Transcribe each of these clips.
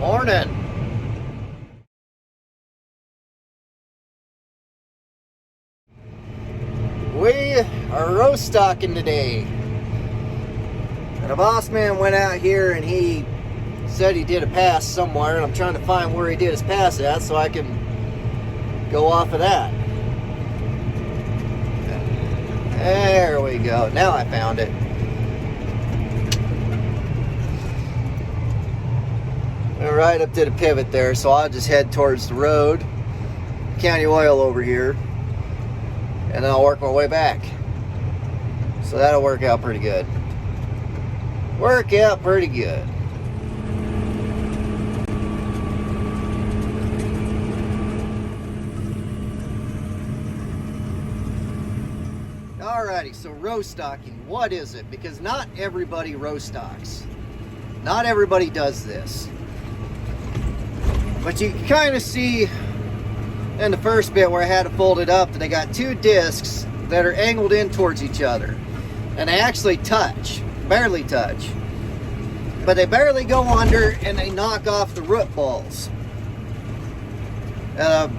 Morning. We are roast stocking today. And a boss man went out here and he said he did a pass somewhere, and I'm trying to find where he did his pass at so I can go off of that. There we go. Now I found it. We're right up to the pivot there, so I'll just head towards the road, County Oil over here, and then I'll work my way back. So that'll work out pretty good. Work out pretty good. Alrighty, so roast stocking, what is it? Because not everybody roast stocks. Not everybody does this. But you can kind of see in the first bit where I had it folded up that I got two discs that are angled in towards each other. And they actually touch, barely touch. But they barely go under and they knock off the root balls.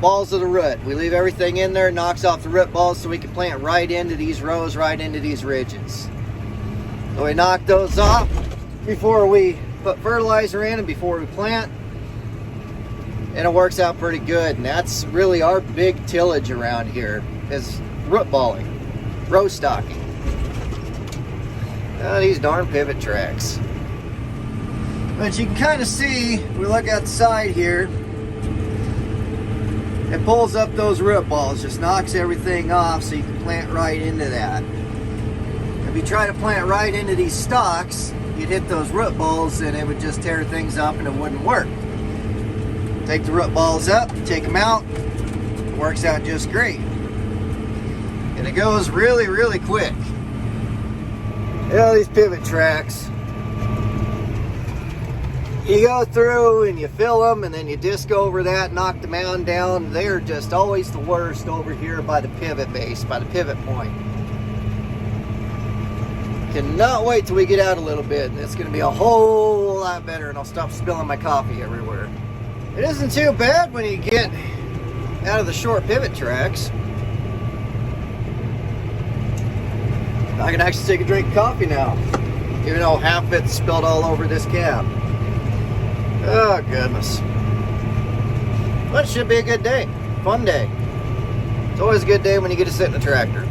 Balls of the root. We leave everything in there, knocks off the root balls so we can plant right into these rows, right into these ridges. So we knock those off before we put fertilizer in and before we plant. And it works out pretty good. And that's really our big tillage around here, is root balling, row stocking. These darn pivot tracks. But you can kind of see, we look outside here, it pulls up those root balls, just knocks everything off so you can plant right into that. If you try to plant right into these stalks, you'd hit those root balls and it would just tear things up and it wouldn't work. Take the root balls up, take them out, it works out just great. And it goes really, really quick. These pivot tracks, you go through and you fill them and then you disc over that, knock the mound down. They're just always the worst over here by the pivot base, by the pivot point. Cannot wait till we get out a little bit. It's going to be a whole lot better and I'll stop spilling my coffee everywhere. It isn't too bad when you get out of the short pivot tracks. I can actually take a drink of coffee now, even though half of it's spilled all over this cab. Oh, goodness. But it should be a good day. Fun day. It's always a good day when you get to sit in a tractor.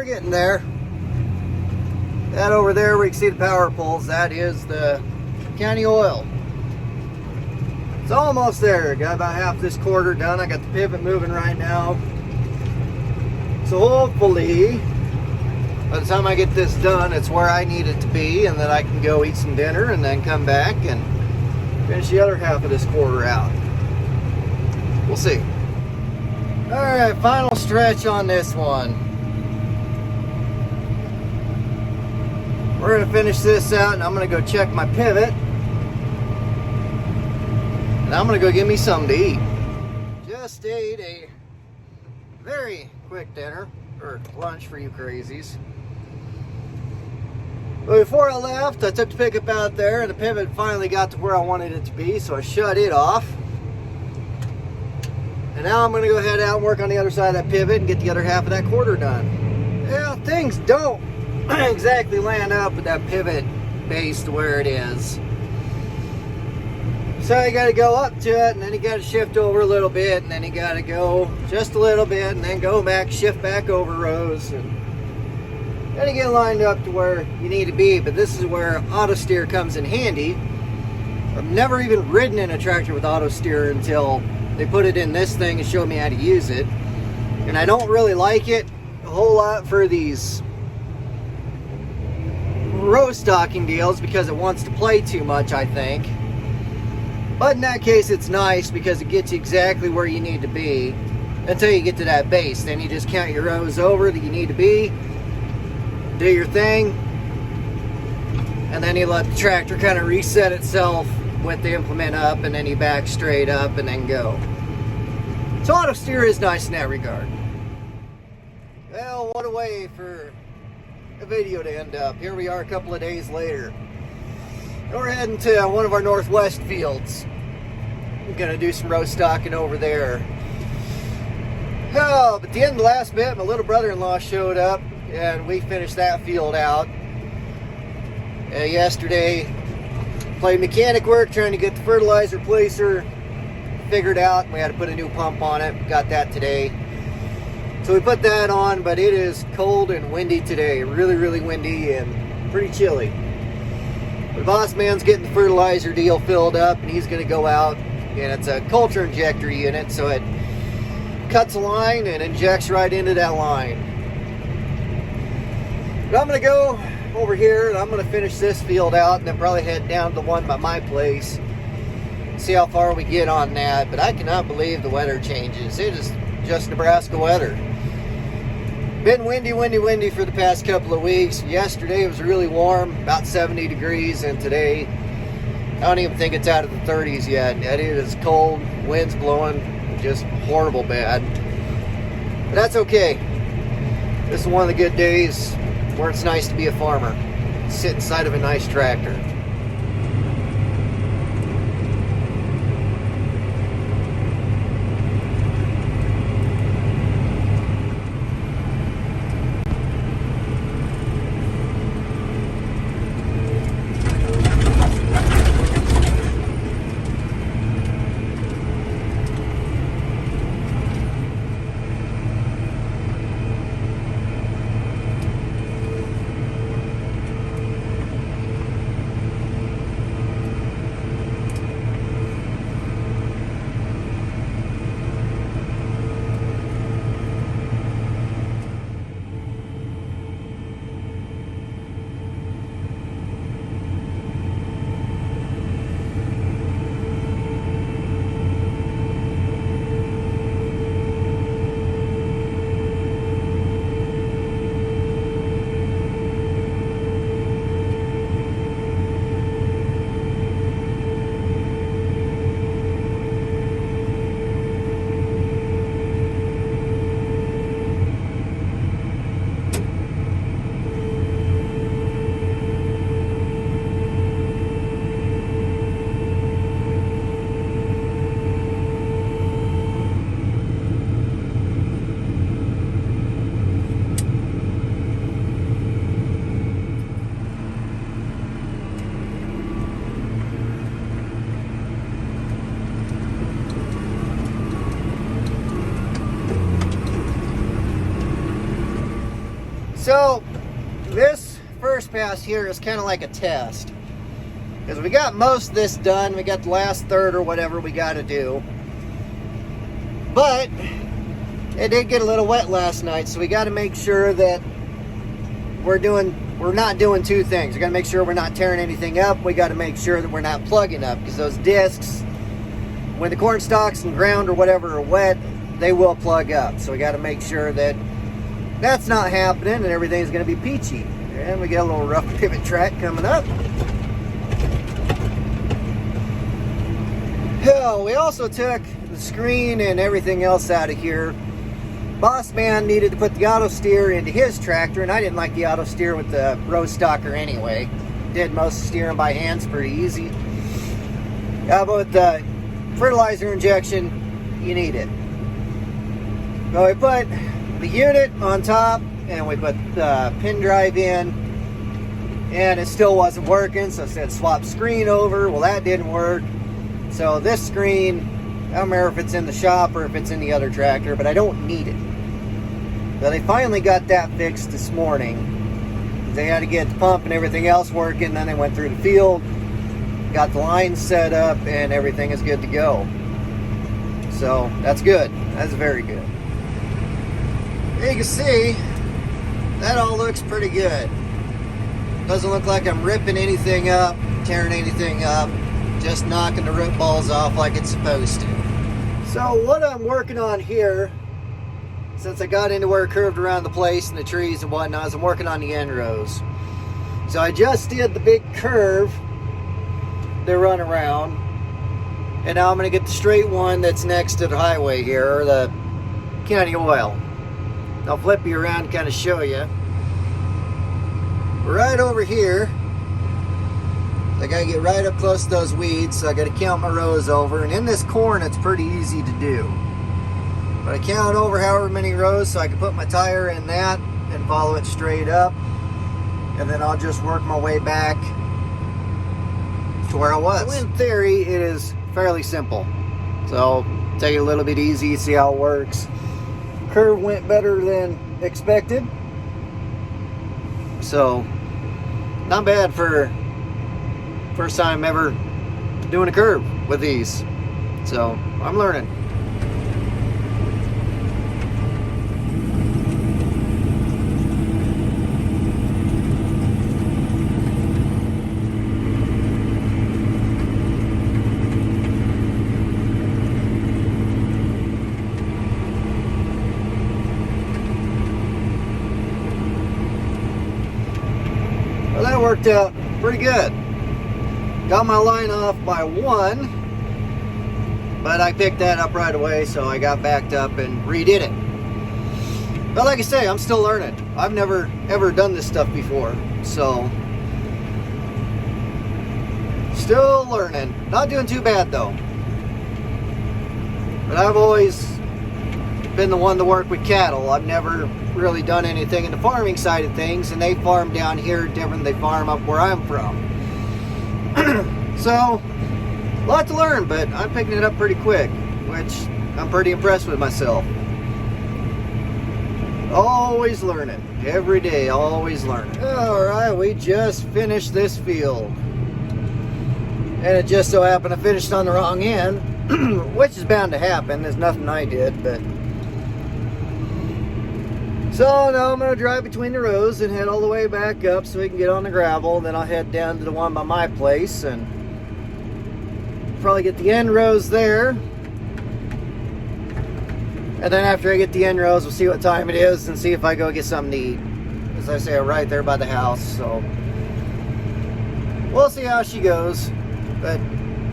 Getting there. That over there where you can see the power poles, that is the County Oil. It's almost there. Got about half this quarter done. I got the pivot moving right now. So hopefully by the time I get this done, it's where I need it to be, and then I can go eat some dinner and then come back and finish the other half of this quarter out. We'll see. Alright, final stretch on this one. We're going to finish this out and I'm going to go check my pivot. And I'm going to go get me something to eat. Just ate a very quick dinner, or lunch for you crazies. But before I left, I took the pickup out there and the pivot finally got to where I wanted it to be, so I shut it off. And now I'm going to go ahead out and work on the other side of that pivot and get the other half of that quarter done. Yeah, things don't exactly land up with that pivot base to where it is. So you got to go up to it, and then you got to shift over a little bit, and then you got to go just a little bit, and then go back, shift back over rows, and then you get lined up to where you need to be. But this is where auto steer comes in handy. I've never even ridden in a tractor with auto steer until they put it in this thing and showed me how to use it. And I don't really like it a whole lot for these row stalking deals because it wants to play too much, I think. But in that case, it's nice because it gets you exactly where you need to be until you get to that base. Then you just count your rows over that you need to be, do your thing, and then you let the tractor kind of reset itself with the implement up, and then you back straight up and then go. So auto steer is nice in that regard. Well, what a way for a video to end up. Here we are a couple of days later. We're heading to one of our northwest fields. I'm gonna do some row stocking over there. Oh, but at the end of the last bit, my little brother-in-law showed up and we finished that field out. Yesterday, played mechanic work trying to get the fertilizer placer figured out. We had to put a new pump on it. Got that today. So we put that on, but it is cold and windy today. Really, really windy and pretty chilly. The boss man's getting the fertilizer deal filled up, and he's going to go out, and it's a culture injector unit, so it cuts a line and injects right into that line. But I'm going to go over here and I'm going to finish this field out and then probably head down to the one by my place, see how far we get on that. But I cannot believe the weather changes. It is just Nebraska weather. Been windy, windy, windy for the past couple of weeks. Yesterday it was really warm, about 70 degrees, and today I don't even think it's out of the 30s yet. It is cold, wind's blowing, just horrible bad. But that's okay. This is one of the good days where it's nice to be a farmer. Sit inside of a nice tractor. So this first pass here is kind of like a test, because we got most of this done. We got the last third or whatever we got to do, but it did get a little wet last night, so we got to make sure that we're not doing two things. We got to make sure we're not tearing anything up. We got to make sure that we're not plugging up, because those discs, when the corn stalks and ground or whatever are wet, they will plug up. So we got to make sure that that's not happening and everything's going to be peachy. And we got a little rough pivot track coming up. Hell, we also took the screen and everything else out of here boss man needed to put the auto steer into his tractor, and I didn't like the auto steer with the row stalker anyway. Did most steering by hands pretty easy. But with the fertilizer injection, you need it. So we put the unit on top, and we put the pin drive in, and it still wasn't working, so I said swap screen over. Well, that didn't work. So this screen, I don't remember if it's in the shop or if it's in the other tractor, but I don't need it. So they finally got that fixed this morning. They had to get the pump and everything else working, then they went through the field, got the lines set up, and everything is good to go. So that's good. That's very good. You can see that all looks pretty good. Doesn't look like I'm ripping anything up, tearing anything up, just knocking the root balls off like it's supposed to. So what I'm working on here, since I got into where it curved around the place and the trees and whatnot, is I'm working on the end rows. So I just did the big curve they run around, and now I'm going to get the straight one that's next to the highway here, or the county oil. I'll flip you around and kind of show you. Right over here, I got to get right up close to those weeds, so I got to count my rows over. And in this corn, it's pretty easy to do. But I count over however many rows so I can put my tire in that and follow it straight up. And then I'll just work my way back to where I was. So in theory, it is fairly simple. So take it a little bit easy, see how it works. Curve went better than expected. So not bad for first time ever doing a curve with these. So I'm learning. Well, that worked out pretty good. Got my line off by 1, but I picked that up right away, so I got backed up and redid it. But like I say, I'm still learning. I've never ever done this stuff before, so still learning. Not doing too bad though. But I've always been the one to work with cattle. I've never really done anything in the farming side of things, and they farm down here different than they farm up where I'm from. So, a lot to learn, but I'm picking it up pretty quick, which I'm pretty impressed with myself. Always learning. Every day, always learning. Alright, we just finished this field. And it just so happened I finished on the wrong end, which is bound to happen. There's nothing I did, but... So now I'm going to drive between the rows and head all the way back up so we can get on the gravel. Then I'll head down to the one by my place and probably get the end rows there. And then after I get the end rows, we'll see what time it is and see if I go get something to eat. As I say, I'm right there by the house, so we'll see how she goes, but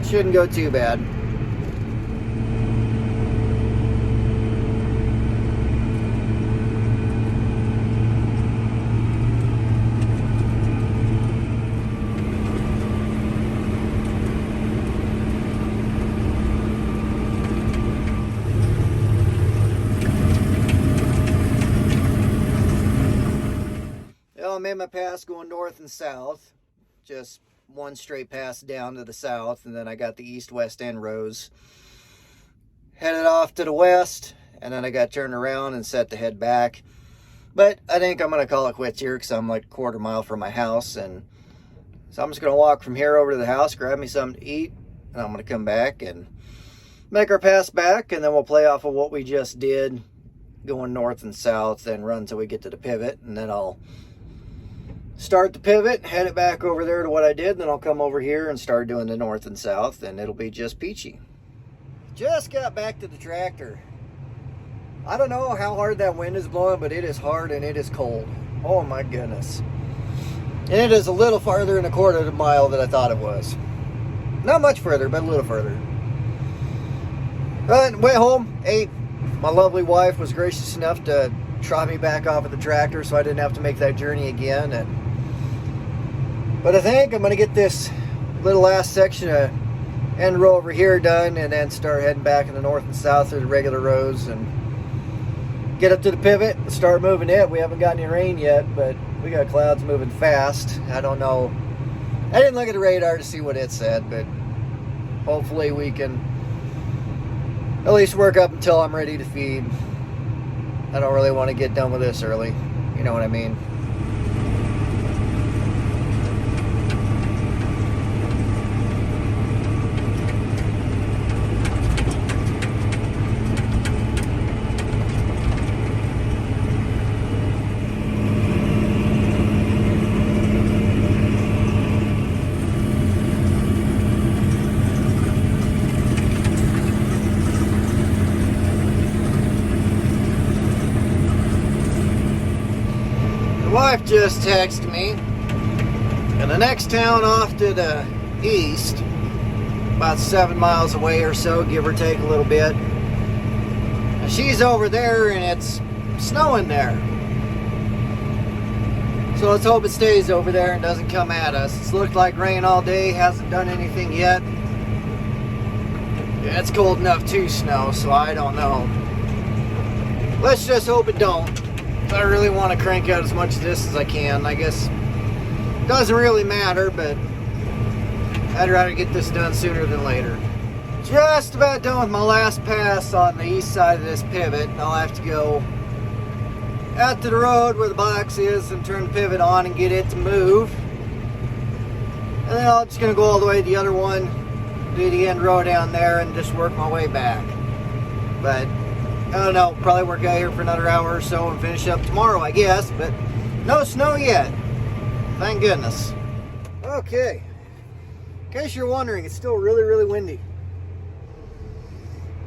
shouldn't go too bad. I made my pass going north and south, just one straight pass down to the south, and then I got the east-west end rows. Headed off to the west, and then I got turned around and set to head back. But I think I'm going to call it quits here because I'm like a quarter mile from my house, and so I'm just going to walk from here over to the house, grab me something to eat, and I'm going to come back and make our pass back, and then we'll play off of what we just did going north and south and run till we get to the pivot, and then I'll start the pivot, head it back over there to what I did, then I'll come over here and start doing the north and south, and it'll be just peachy. Just got back to the tractor. I don't know how hard that wind is blowing, but it is hard and it is cold. Oh my goodness. And it is a little farther than a quarter of a mile than I thought it was. Not much further, but a little further. But went home, ate, My lovely wife was gracious enough to drop me back off at the tractor so I didn't have to make that journey again. But I think I'm going to get this little last section of end row over here done and then start heading back in the north and south through the regular rows and get up to the pivot and start moving it. We haven't got any rain yet, but we got clouds moving fast. I don't know. I didn't look at the radar to see what it said, but hopefully we can at least work up until I'm ready to feed. I don't really want to get done with this early. You know what I mean? Wife just texted me, and the next town off to the east, about 7 miles away or so, give or take a little bit, and she's over there and it's snowing there. So let's hope it stays over there and doesn't come at us. It's looked like rain all day, hasn't done anything yet. Yeah, it's cold enough to snow, so I don't know. Let's just hope it don't. I really want to crank out as much of this as I can. I guess it doesn't really matter, but I'd rather get this done sooner than later. Just about done with my last pass on the east side of this pivot. I'll have to go out to the road where the box is and turn the pivot on and get it to move. And then I'm just going to go all the way to the other one, do the end row down there, and just work my way back. But I don't know, probably work out here for another hour or so and finish up tomorrow, I guess, but no snow yet. Thank goodness. Okay, in case you're wondering, it's still really, really windy.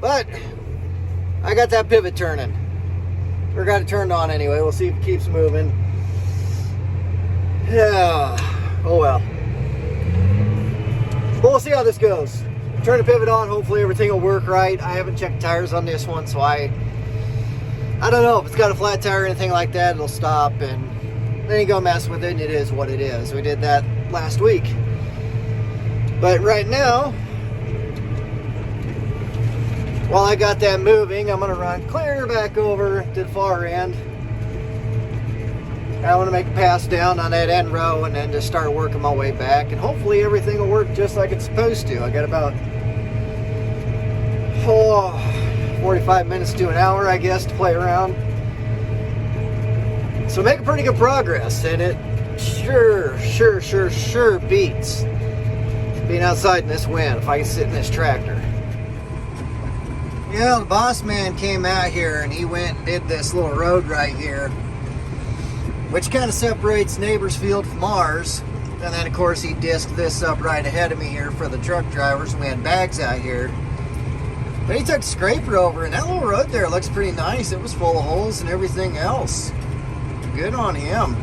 But I got that pivot turning. Or got it turned on anyway. We'll see if it keeps moving. Yeah, oh well. But we'll see how this goes. Turn the pivot on, hopefully everything will work right. I haven't checked tires on this one, so I don't know if it's got a flat tire or anything like that. It'll stop and then you go mess with it, and it is what it is. We did that last week. But right now, while I got that moving, I'm going to run clear back over to the far end. I want to make a pass down on that end row and then just start working my way back, and hopefully everything will work just like it's supposed to. I got about 45 minutes to an hour, I guess, to play around. So making pretty good progress, and it sure beats being outside in this wind if I can sit in this tractor. Yeah, the boss man came out here and he went and did this little road right here, which kind of separates neighbor's field from ours. And then of course he disked this up right ahead of me here for the truck drivers. We had bags out here. But he took the scraper over, and that little road there looks pretty nice. It was full of holes and everything else. Good on him.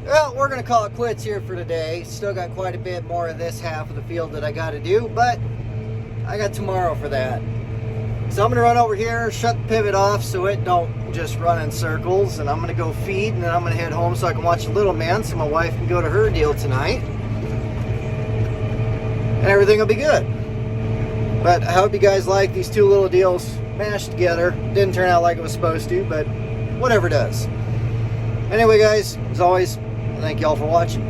Well, we're going to call it quits here for today. Still got quite a bit more of this half of the field that I got to do, but I got tomorrow for that. So I'm going to run over here, shut the pivot off so it don't just run in circles, and I'm going to go feed, and then I'm going to head home so I can watch the little man so my wife can go to her deal tonight. And everything will be good. But I hope you guys like these two little deals mashed together. Didn't turn out like it was supposed to, but whatever does. Anyway, guys, as always, thank y'all for watching.